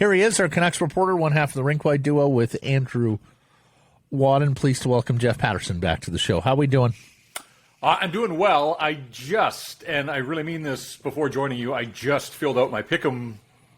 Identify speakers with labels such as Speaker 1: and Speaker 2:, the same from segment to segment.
Speaker 1: Here he is, our Canucks reporter, one half of the Rink-Wide duo with Andrew Wadden. Pleased to welcome Jeff Paterson back to the show. How are we doing?
Speaker 2: I'm doing well. And I really mean this before joining you, I just filled out my Pick'em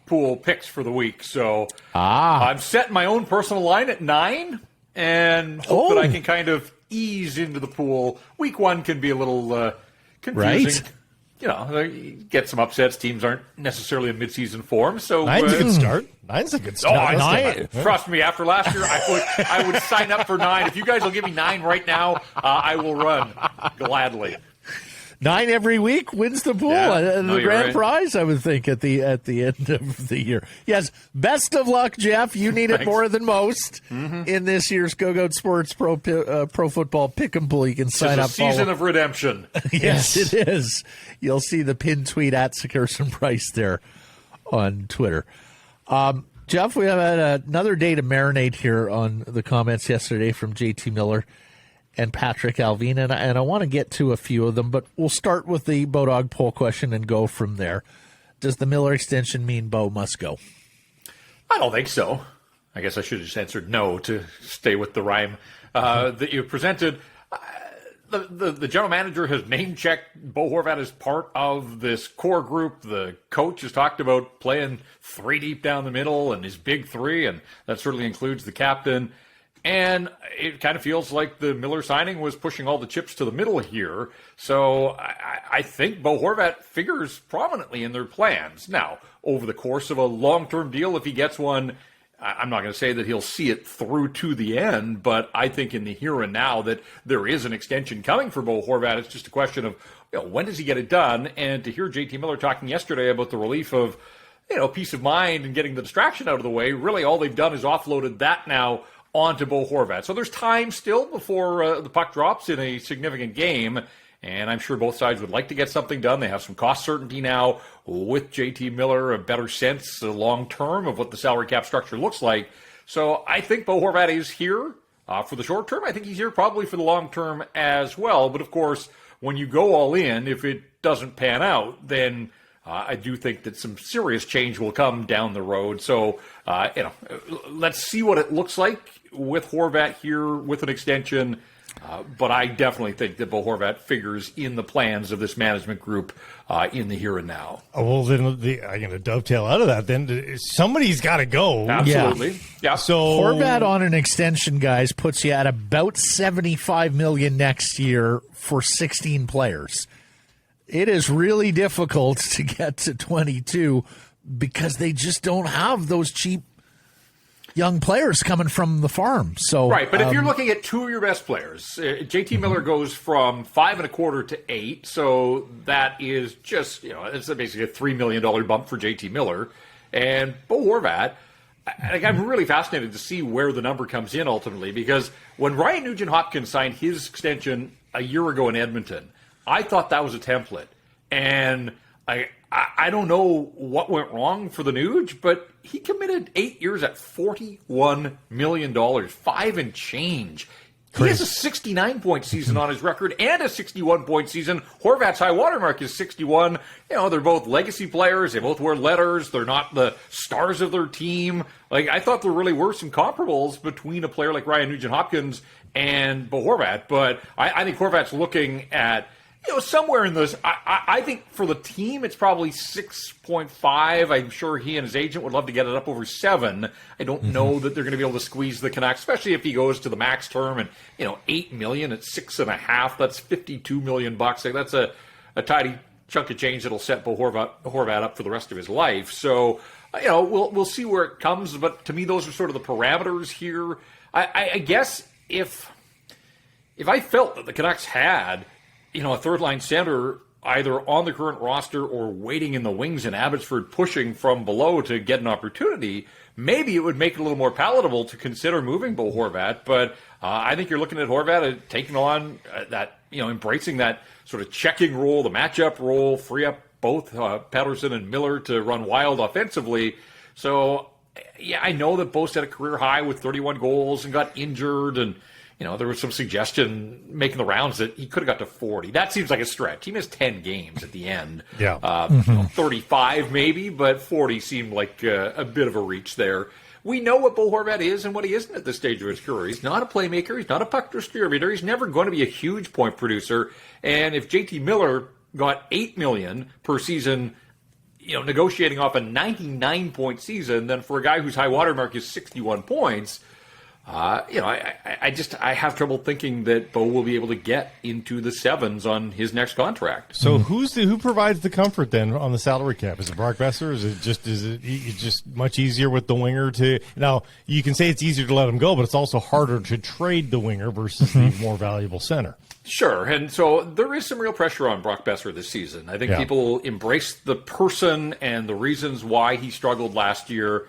Speaker 2: pool picks for the week. So I'm setting my own personal line at 9 and hope that I can kind of ease into the pool. Week 1 can be a little confusing.
Speaker 1: Right.
Speaker 2: You know, get some upsets. Teams aren't necessarily in midseason form. So
Speaker 3: 9's a good start. 9's a good start.
Speaker 2: Trust me, after last year, I would sign up for 9. If you guys will give me 9 right now, I will run gladly.
Speaker 1: 9 every week wins the pool. The grand prize, I would think, at the end of the year. Yes, best of luck, Jeff. You need it more than most in this year's Go Goat Sports Pro Football Pick'em Pool. You can sign up.
Speaker 2: It's a season of redemption.
Speaker 1: Yes, it is. You'll see the pinned tweet at Sekeres and Price there on Twitter. Jeff, we have had another day to marinate here on the comments yesterday from JT Miller and Patrick Alvin, and I want to get to a few of them, but we'll start with the Bodog poll question and go from there. Does the Miller extension mean Bo must go?
Speaker 2: I don't think so. I guess I should have just answered no to stay with the rhyme that you presented. The general manager has name-checked Bo Horvat as part of this core group. The coach has talked about playing 3 deep down the middle and his big 3, and that certainly includes the captain. And it kind of feels like the Miller signing was pushing all the chips to the middle here. So I think Bo Horvat figures prominently in their plans. Now, over the course of a long-term deal, if he gets one, I'm not going to say that he'll see it through to the end, but I think in the here and now that there is an extension coming for Bo Horvat. It's just a question of, when does he get it done? And to hear JT Miller talking yesterday about the relief of, peace of mind and getting the distraction out of the way, really all they've done is offloaded that now onto Bo Horvat. So there's time still before the puck drops in a significant game, and I'm sure both sides would like to get something done. They have some cost certainty now with JT Miller, a better sense long-term of what the salary cap structure looks like. So I think Bo Horvat is here for the short term. I think he's here probably for the long term as well. But, of course, when you go all in, if it doesn't pan out, then I do think that some serious change will come down the road. So, let's see what it looks like with Horvat here with an extension. But I definitely think that Bo Horvat figures in the plans of this management group in the here and now.
Speaker 3: Oh, well, then I'm going to dovetail out of that. Then somebody's got to go.
Speaker 2: Absolutely. Yeah.
Speaker 3: So
Speaker 1: Horvat on an extension, guys, puts you at about $75 million next year for 16 players. It is really difficult to get to 22 because they just don't have those cheap young players coming from the farm. So
Speaker 2: right, but if you're looking at 2 of your best players, JT Miller goes from 5.25 to 8, so that is just it's basically a $3 million bump for JT Miller, and Bo Horvat. I'm really fascinated to see where the number comes in ultimately, because when Ryan Nugent-Hopkins signed his extension a year ago in Edmonton, I thought that was a template, and I don't know what went wrong for the Nuge, but he committed 8 years at $41 million, 5 and change. He has a 69-point season on his record and a 61-point season. Horvat's high watermark is 61. They're both legacy players. They both wear letters. They're not the stars of their team. I thought there really were some comparables between a player like Ryan Nugent-Hopkins and Bo Horvat, but I think Horvat's looking at somewhere in those. I think for the team, it's probably 6.5. I'm sure he and his agent would love to get it up over 7. I don't know that they're going to be able to squeeze the Canucks, especially if he goes to the max term and, $8 million at 6.5. That's $52 million. That's a tidy chunk of change that'll set Bo Horvat up for the rest of his life. So, we'll see where it comes. But to me, those are sort of the parameters here. I guess if I felt that the Canucks had a third-line center either on the current roster or waiting in the wings in Abbotsford, pushing from below to get an opportunity, maybe it would make it a little more palatable to consider moving Bo Horvat. But I think you're looking at Horvat taking on that, embracing that sort of checking role, the matchup role, free up both Paterson and Miller to run wild offensively. So, yeah, I know that Bo set a career high with 31 goals and got injured and, there was some suggestion making the rounds that he could have got to 40. That seems like a stretch. He missed 10 games at the end.
Speaker 3: Yeah.
Speaker 2: 35 maybe, but 40 seemed like a bit of a reach there. We know what Bo Horvat is and what he isn't at this stage of his career. He's not a playmaker. He's not a puck distributor. He's never going to be a huge point producer. And if JT Miller got $8 million per season, negotiating off a 99-point season, then for a guy whose high watermark is 61 points, I have trouble thinking that Bo will be able to get into the sevens on his next contract.
Speaker 3: So who provides the comfort then on the salary cap? Is it Brock Boeser? Is it just much easier with the winger to now? You can say it's easier to let him go, but it's also harder to trade the winger versus the more valuable center.
Speaker 2: Sure, and so there is some real pressure on Brock Boeser this season. I think people embrace the person and the reasons why he struggled last year.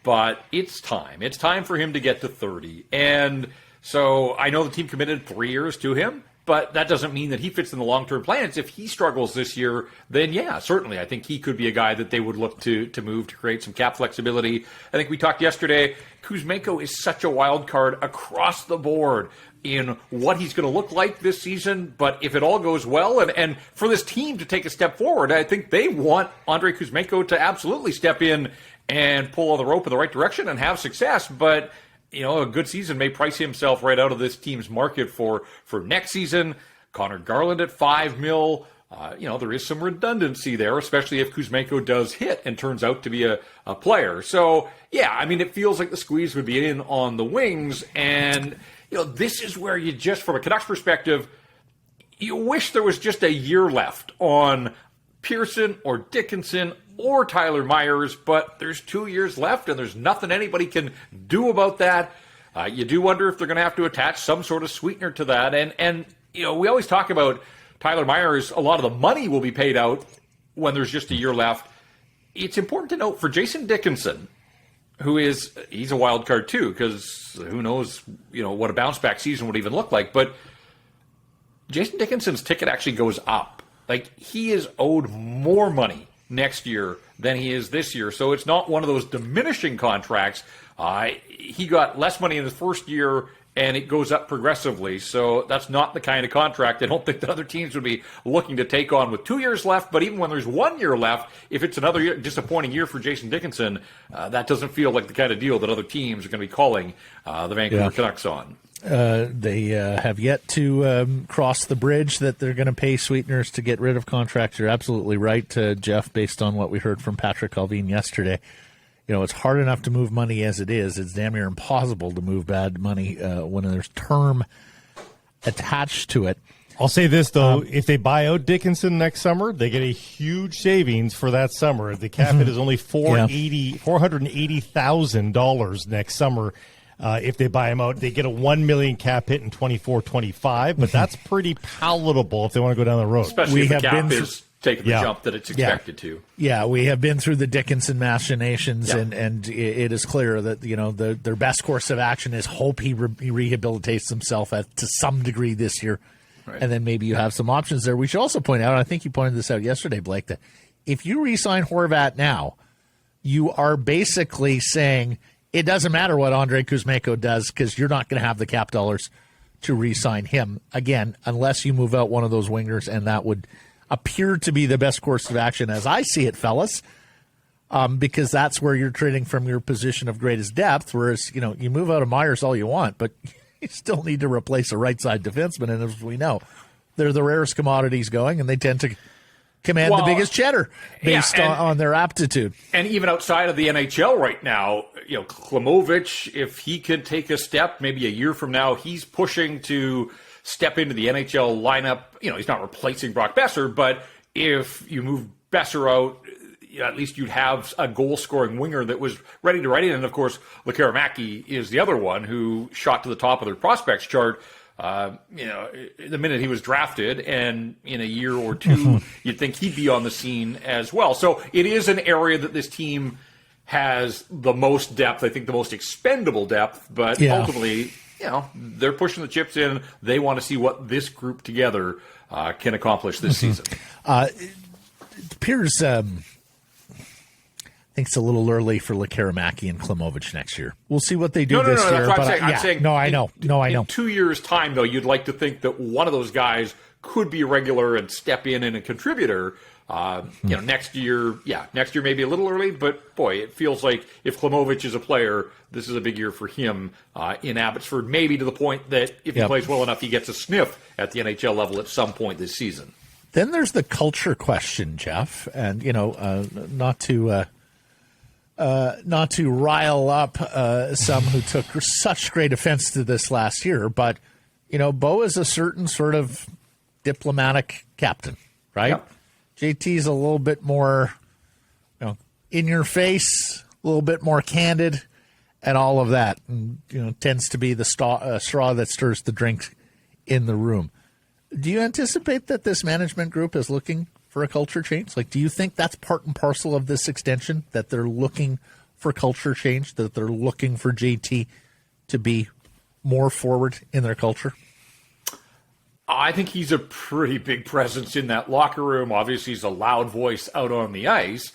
Speaker 2: But it's time. It's time for him to get to 30. And so I know the team committed 3 years to him, but that doesn't mean that he fits in the long-term plans. If he struggles this year, then yeah, certainly. I think he could be a guy that they would look to move to create some cap flexibility. I think we talked yesterday, Kuzmenko is such a wild card across the board in what he's going to look like this season. But if it all goes well, and for this team to take a step forward, I think they want Andrei Kuzmenko to absolutely step in and pull on the rope in the right direction and have success. But, a good season may price himself right out of this team's market for next season. Connor Garland at $5 million. There is some redundancy there, especially if Kuzmenko does hit and turns out to be a player. So, yeah, it feels like the squeeze would be in on the wings. And, this is where you just, from a Canucks perspective, you wish there was just a year left on Pearson or Dickinson or Tyler Myers, but there's 2 years left, and there's nothing anybody can do about that. You do wonder if they're going to have to attach some sort of sweetener to that. And we always talk about Tyler Myers. A lot of the money will be paid out when there's just a year left. It's important to note for Jason Dickinson, he's a wild card too, because who knows, what a bounce back season would even look like. But Jason Dickinson's ticket actually goes up. Like, he is owed more money next year than he is this year. So it's not one of those diminishing contracts. He got less money in his first year, and it goes up progressively. So that's not the kind of contract I don't think that other teams would be looking to take on with 2 years left. But even when there's 1 year left, if it's another disappointing year for Jason Dickinson, that doesn't feel like the kind of deal that other teams are going to be calling the Vancouver Canucks on.
Speaker 1: They have yet to cross the bridge that they're going to pay sweeteners to get rid of contracts. You're absolutely right, Jeff, based on what we heard from Patrick Alvin yesterday. It's hard enough to move money as it is. It's damn near impossible to move bad money when there's term attached to it.
Speaker 3: I'll say this, though. If they buy out Dickinson next summer, they get a huge savings for that summer. The cap hit is only $480,000 next summer. If they buy him out, they get a $1 million cap hit in 24-25, but that's pretty palatable if they want to go down the road.
Speaker 2: Especially if the cap is taking the jump that it's expected to.
Speaker 1: Yeah, we have been through the Dickinson machinations, and it is clear that their best course of action is hope he rehabilitates himself to some degree this year, and then maybe you have some options there. We should also point out, I think you pointed this out yesterday, Blake, that if you re-sign Horvat now, you are basically saying it doesn't matter what Andrei Kuzmenko does because you're not going to have the cap dollars to re-sign him again unless you move out one of those wingers, and that would appear to be the best course of action as I see it, fellas, because that's where you're trading from your position of greatest depth, whereas, you move out of Myers all you want, but you still need to replace a right-side defenseman, and as we know, they're the rarest commodities going, and they tend to command the biggest cheddar based on their aptitude.
Speaker 2: And even outside of the NHL right now, Klimovich, if he could take a step, maybe a year from now, he's pushing to step into the NHL lineup. He's not replacing Brock Boeser, but if you move Boeser out, at least you'd have a goal-scoring winger that was ready to write in. And, of course, Lekaramaki is the other one who shot to the top of their prospects chart. The minute he was drafted, and in a year or two, you'd think he'd be on the scene as well. So it is an area that this team has the most depth, I think the most expendable depth, but ultimately, they're pushing the chips in. They want to see what this group together can accomplish this season.
Speaker 1: It appears think it's a little early for Lekaramaki and Klimovich next year. We'll see what they do
Speaker 2: No,
Speaker 1: this year.
Speaker 2: that's what
Speaker 1: but
Speaker 2: I'm saying.
Speaker 1: No, I know.
Speaker 2: In 2 years' time, though, you'd like to think that one of those guys could be a regular and step in and a contributor. Next year maybe a little early, but boy, it feels like if Klimovich is a player, this is a big year for him in Abbotsford, maybe to the point that if he plays well enough, he gets a sniff at the NHL level at some point this season.
Speaker 1: Then there's the culture question, Jeff, and not to rile up some who took such great offense to this last year, but Bo is a certain sort of diplomatic captain, right?
Speaker 2: Yep.
Speaker 1: JT's a little bit more, in your face, a little bit more candid, and all of that, and tends to be the straw that stirs the drink in the room. Do you anticipate that this management group is looking for a culture change? Like, do you think that's part and parcel of this extension, that they're looking for culture change, that they're looking for JT to be more forward in their culture?
Speaker 2: I think he's a pretty big presence in that locker room. Obviously, he's a loud voice out on the ice.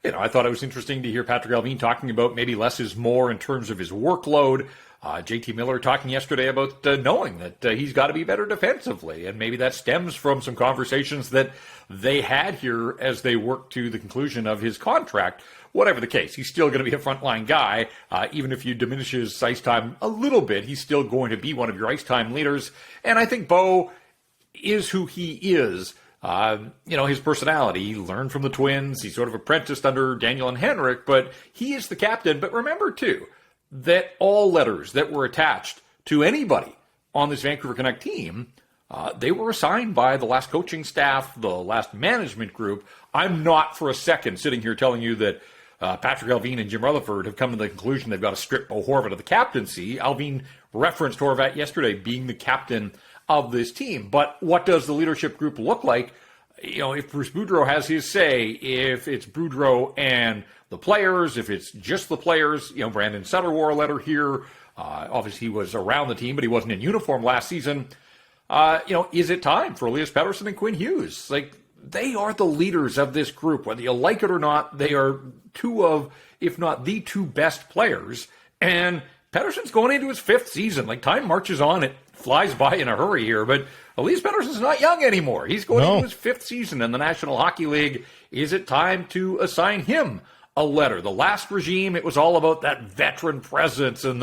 Speaker 2: I thought it was interesting to hear Patrick Allvin talking about maybe less is more in terms of his workload. JT Miller talking yesterday about knowing that he's got to be better defensively, and maybe that stems from some conversations that they had here as they worked to the conclusion of his contract. Whatever the case, he's still going to be a frontline guy. Even if you diminish his ice time a little bit, he's still going to be one of your ice time leaders. And I think Bo is who he is. His personality. He learned from the Twins. He sort of apprenticed under Daniel and Henrik, but he is the captain. But remember, too, that all letters that were attached to anybody on this Vancouver Canucks team, they were assigned by the last coaching staff, the last management group. I'm not for a second sitting here telling you that Patrick Allvin and Jim Rutherford have come to the conclusion they've got to strip Bo Horvat of the captaincy. Allvin referenced Horvat yesterday being the captain of this team. But what does the leadership group look like? If Bruce Boudreau has his say, if it's Boudreau and the players, if it's just the players, Brandon Sutter wore a letter here. Obviously, he was around the team, but he wasn't in uniform last season. Is it time for Elias Paterson and Quinn Hughes? They are the leaders of this group. Whether you like it or not, they are two of, if not the two best players. And Paterson's going into his fifth season. Time marches on. It flies by in a hurry here. But Elias Paterson's not young anymore. He's going into his fifth season in the National Hockey League. Is it time to assign him a letter? The last regime, it was all about that veteran presence and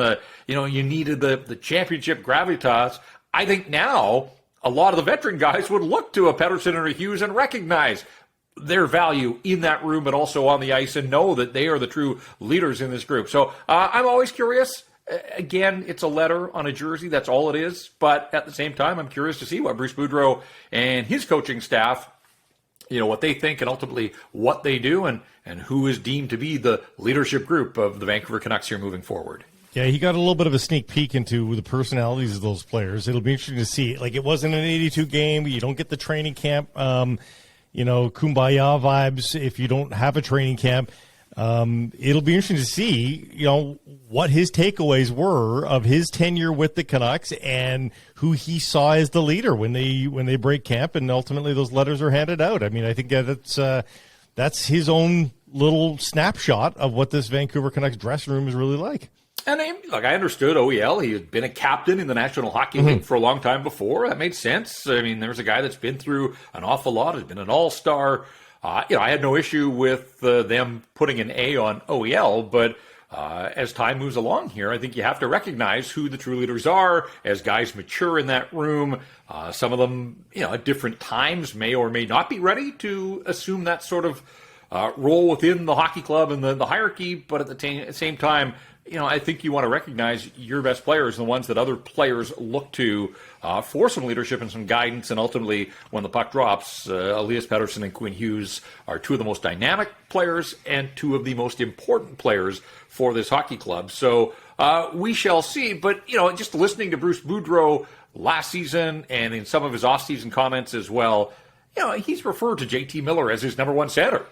Speaker 2: you needed the championship gravitas. I think now a lot of the veteran guys would look to a Paterson or a Hughes and recognize their value in that room, but also on the ice, and know that they are the true leaders in this group. So I'm always curious. Again, it's a letter on a jersey. That's all it is. But at the same time, I'm curious to see what Bruce Boudreau and his coaching staff, what they think and ultimately what they do, and who is deemed to be the leadership group of the Vancouver Canucks here moving forward.
Speaker 3: Yeah, he got a little bit of a sneak peek into the personalities of those players. It'll be interesting to see. It wasn't an 82 game. You don't get the training camp, kumbaya vibes if you don't have a training camp. It'll be interesting to see, what his takeaways were of his tenure with the Canucks and who he saw as the leader when they break camp and ultimately those letters are handed out. I mean, I think that's his own little snapshot of what this Vancouver Canucks dressing room is really like.
Speaker 2: And I understood OEL. He had been a captain in the National Hockey League for a long time before. That made sense. I mean, there's a guy that's been through an awful lot, has been an all-star. I had no issue with them putting an A on OEL, but as time moves along here, I think you have to recognize who the true leaders are as guys mature in that room. Some of them, at different times may or may not be ready to assume that sort of role within the hockey club and the hierarchy, but at the same time, I think you want to recognize your best players and the ones that other players look to for some leadership and some guidance. And ultimately, when the puck drops, Elias Paterson and Quinn Hughes are two of the most dynamic players and two of the most important players for this hockey club. So we shall see. But, just listening to Bruce Boudreau last season and in some of his off-season comments as well, he's referred to JT Miller as his number one center.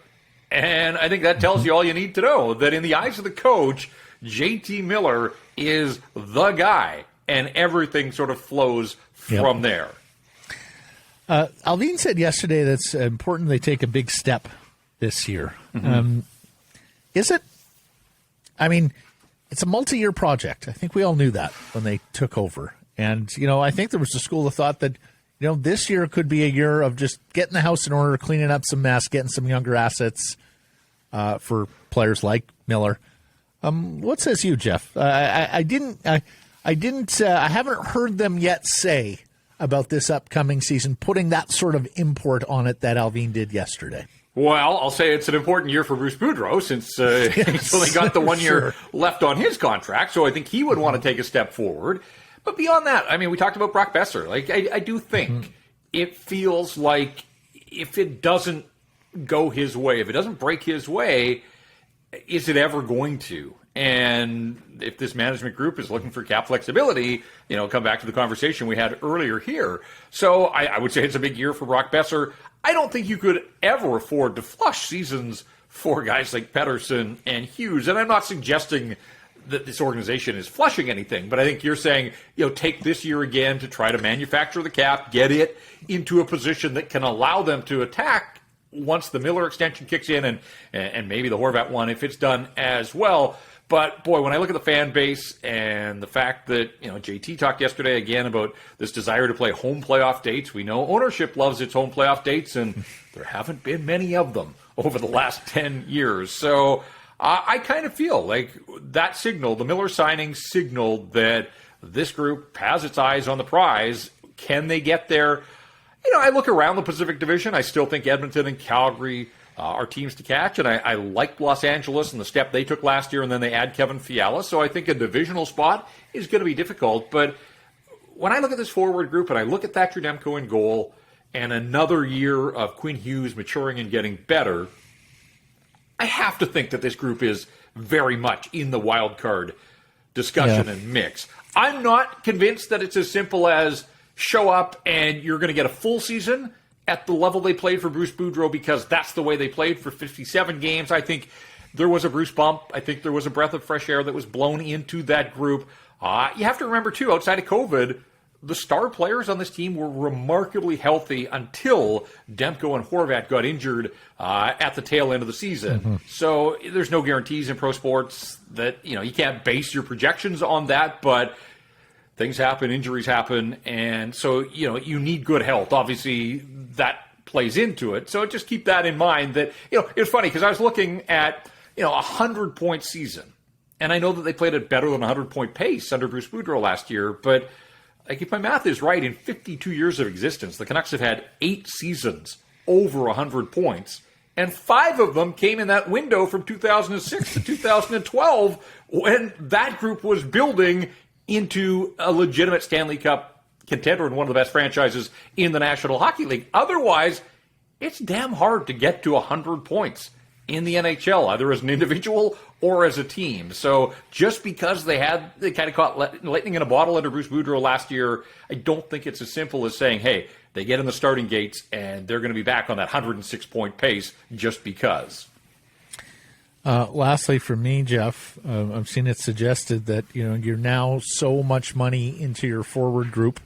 Speaker 2: And I think that tells you all you need to know, that in the eyes of the coach, JT Miller is the guy, and everything sort of flows from there.
Speaker 1: Allvin said yesterday that's important they take a big step this year. Is it? I mean, it's a multi-year project. I think we all knew that when they took over. And, I think there was a school of thought that, this year could be a year of just getting the house in order, cleaning up some mess, getting some younger assets for players like Miller. What says you, Jeff? I haven't heard them yet say about this upcoming season, putting that sort of import on it that Alvin did yesterday.
Speaker 2: Well, I'll say it's an important year for Bruce Boudreau since he's only got the 1 year left on his contract, so I think he would want to take a step forward. But beyond that, I mean, we talked about Brock Boeser. Like, I do think it feels like if it doesn't go his way, if it doesn't break his way, is it ever going to? And if this management group is looking for cap flexibility, come back to the conversation we had earlier here. So I would say it's a big year for Brock Boeser. I don't think you could ever afford to flush seasons for guys like Paterson and Hughes. And I'm not suggesting that this organization is flushing anything, but I think you're saying, take this year again to try to manufacture the cap, get it into a position that can allow them to attack once the Miller extension kicks in and maybe the Horvat one if it's done as well. But, boy, when I look at the fan base and the fact that, JT talked yesterday again about this desire to play home playoff dates. We know ownership loves its home playoff dates, and there haven't been many of them over the last 10 years. So I kind of feel like that signal, the Miller signing signaled that this group has its eyes on the prize. Can they get there? I look around the Pacific Division. I still think Edmonton and Calgary are teams to catch, and I like Los Angeles and the step they took last year, and then they add Kevin Fiala. So I think a divisional spot is going to be difficult. But when I look at this forward group and I look at Thatcher Demko in goal and another year of Quinn Hughes maturing and getting better, I have to think that this group is very much in the wild card discussion and mix. I'm not convinced that it's as simple as show up and you're going to get a full season at the level they played for Bruce Boudreau because that's the way they played for 57 games. I think there was a Bruce bump. I think there was a breath of fresh air that was blown into that group. You have to remember, too, outside of COVID, the star players on this team were remarkably healthy until Demko and Horvat got injured at the tail end of the season. So there's no guarantees in pro sports that, you can't base your projections on that, but things happen, injuries happen, and so, you need good health. Obviously, that plays into it. So just keep that in mind that, it was funny because I was looking at, a 100-point season, and I know that they played at better than a 100-point pace under Bruce Boudreau last year, but if my math is right, in 52 years of existence, the Canucks have had 8 seasons over 100 points, and 5 of them came in that window from 2006 to 2012 when that group was building into a legitimate Stanley Cup contender and one of the best franchises in the National Hockey League. Otherwise, it's damn hard to get to 100 points in the NHL, either as an individual or as a team. So just because they kind of caught lightning in a bottle under Bruce Boudreau last year, I don't think it's as simple as saying, hey, they get in the starting gates and they're going to be back on that 106-point pace just because.
Speaker 1: Lastly, for me, Jeff, I've seen it suggested that you're now so much money into your forward group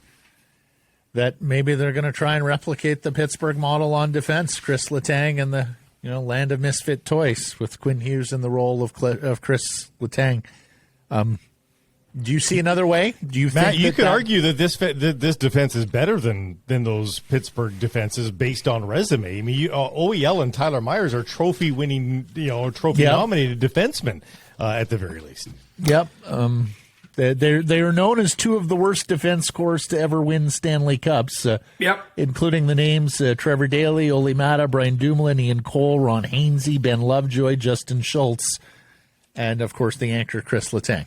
Speaker 1: that maybe they're going to try and replicate the Pittsburgh model on defense. Chris Letang and the land of misfit toys with Quinn Hughes in the role of Chris Letang. Do you see another way? Do you
Speaker 3: Matt,
Speaker 1: think
Speaker 3: you could argue that this defense is better than those Pittsburgh defenses based on resume. I mean, OEL and Tyler Myers are trophy-winning, trophy-nominated defensemen at the very least.
Speaker 1: Yep. They are known as 2 of the worst defense corps to ever win Stanley Cups. Including the names Trevor Daley, Ole Mata, Brian Dumoulin, Ian Cole, Ron Hainsey, Ben Lovejoy, Justin Schultz, and of course the anchor Chris Letang.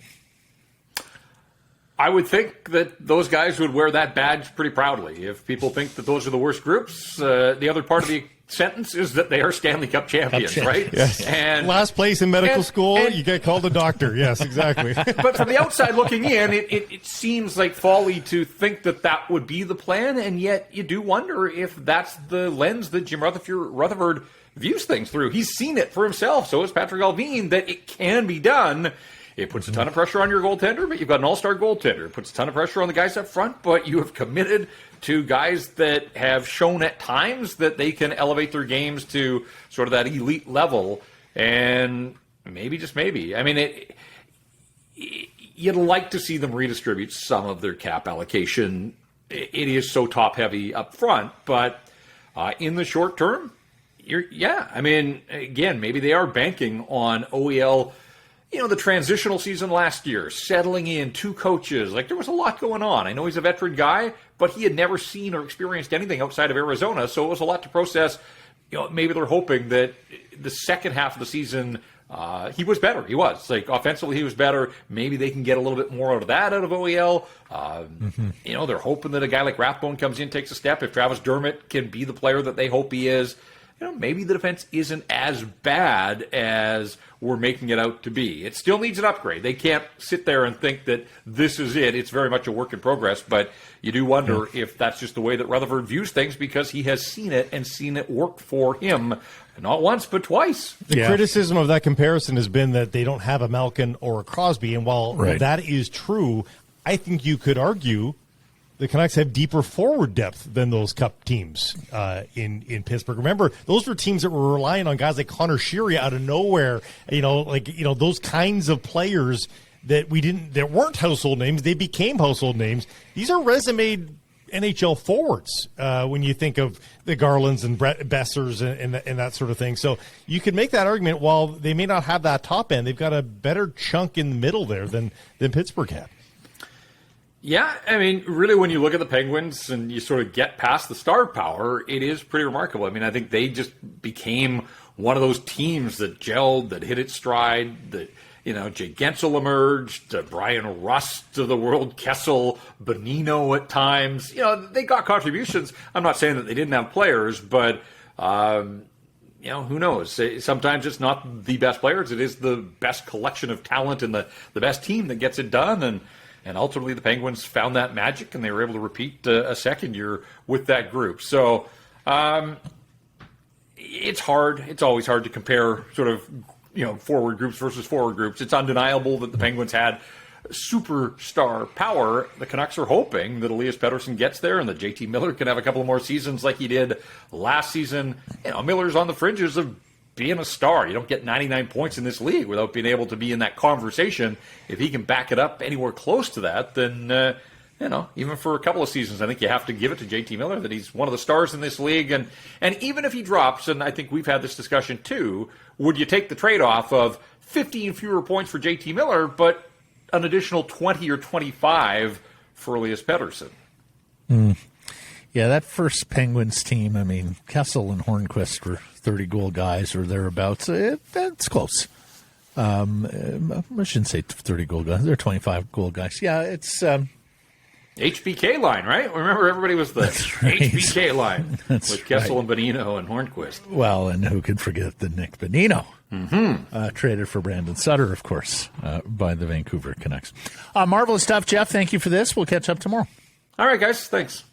Speaker 2: I would think that those guys would wear that badge pretty proudly. If people think that those are the worst groups, the other part of the sentence is that they are Stanley Cup champions, right?
Speaker 3: Yes. And last place in medical school, you get called a doctor. Yes, exactly.
Speaker 2: But from the outside looking in, it seems like folly to think that would be the plan, and yet you do wonder if that's the lens that Jim Rutherford views things through. He's seen it for himself, so has Patrick Allvin, that it can be done. It puts a ton of pressure on your goaltender, but you've got an all-star goaltender. It puts a ton of pressure on the guys up front, but you have committed to guys that have shown at times that they can elevate their games to sort of that elite level. And Maybe, just maybe. I mean, you'd like to see them redistribute some of their cap allocation. It is so top-heavy up front, but in the short term, I mean, again, maybe they are banking on OEL, the transitional season last year, settling in, 2 coaches. Like, there was a lot going on. I know he's a veteran guy, but he had never seen or experienced anything outside of Arizona, so it was a lot to process. Maybe they're hoping that the second half of the season, he was better. He was. Like, offensively, he was better. Maybe they can get a little bit more out of that out of OEL. They're hoping that a guy like Rathbone comes in, takes a step. If Travis Dermott can be the player that they hope he is, maybe the defense isn't as bad as we're making it out to be. It still needs an upgrade. They can't sit there and think that this is it. It's very much a work in progress, but you do wonder if that's just the way that Rutherford views things, because he has seen it and seen it work for him, not once, but twice.
Speaker 3: The criticism of that comparison has been that they don't have a Malkin or a Crosby, and while that is true, I think you could argue the Canucks have deeper forward depth than those Cup teams in Pittsburgh. Remember, those were teams that were relying on guys like Connor Sheary out of nowhere. Those kinds of players that weren't household names. They became household names. These are resume NHL forwards when you think of the Garlands and Boesers and that sort of thing. So you could make that argument. While they may not have that top end, they've got a better chunk in the middle there than Pittsburgh had.
Speaker 2: Yeah, I mean, really, when you look at the Penguins and you sort of get past the star power, it is pretty remarkable. I mean, I think they just became one of those teams that gelled, that hit its stride, that, Jay Gensel emerged, Brian Rust of the world, Kessel, Bonino at times. They got contributions. I'm not saying that they didn't have players, but, who knows? Sometimes it's not the best players. It is the best collection of talent and the best team that gets it done. And ultimately, the Penguins found that magic, and they were able to repeat a second year with that group. So it's hard. It's always hard to compare sort of, forward groups versus forward groups. It's undeniable that the Penguins had superstar power. The Canucks are hoping that Elias Pettersson gets there and that JT Miller can have a couple of more seasons like he did last season. Miller's on the fringes of being a star. You don't get 99 points in this league without being able to be in that conversation. If he can back it up anywhere close to that, then, even for a couple of seasons, I think you have to give it to JT Miller that he's one of the stars in this league. And even if he drops, and I think we've had this discussion too, would you take the trade-off of 15 fewer points for JT Miller, but an additional 20 or 25 for Elias Pettersson?
Speaker 1: Yeah, that first Penguins team, I mean, Kessel and Hornquist were 30-goal guys or thereabouts. That's close. I shouldn't say 30-goal guys. They're 25-goal guys. Yeah, it's...
Speaker 2: HBK line, right? Remember, everybody was the HBK line with Kessel and Bonino and Hornquist.
Speaker 1: Well, and who could forget the Nick Bonino, traded for Brandon Sutter, of course, by the Vancouver Canucks. Marvelous stuff, Jeff. Thank you for this. We'll catch up tomorrow.
Speaker 2: All right, guys. Thanks.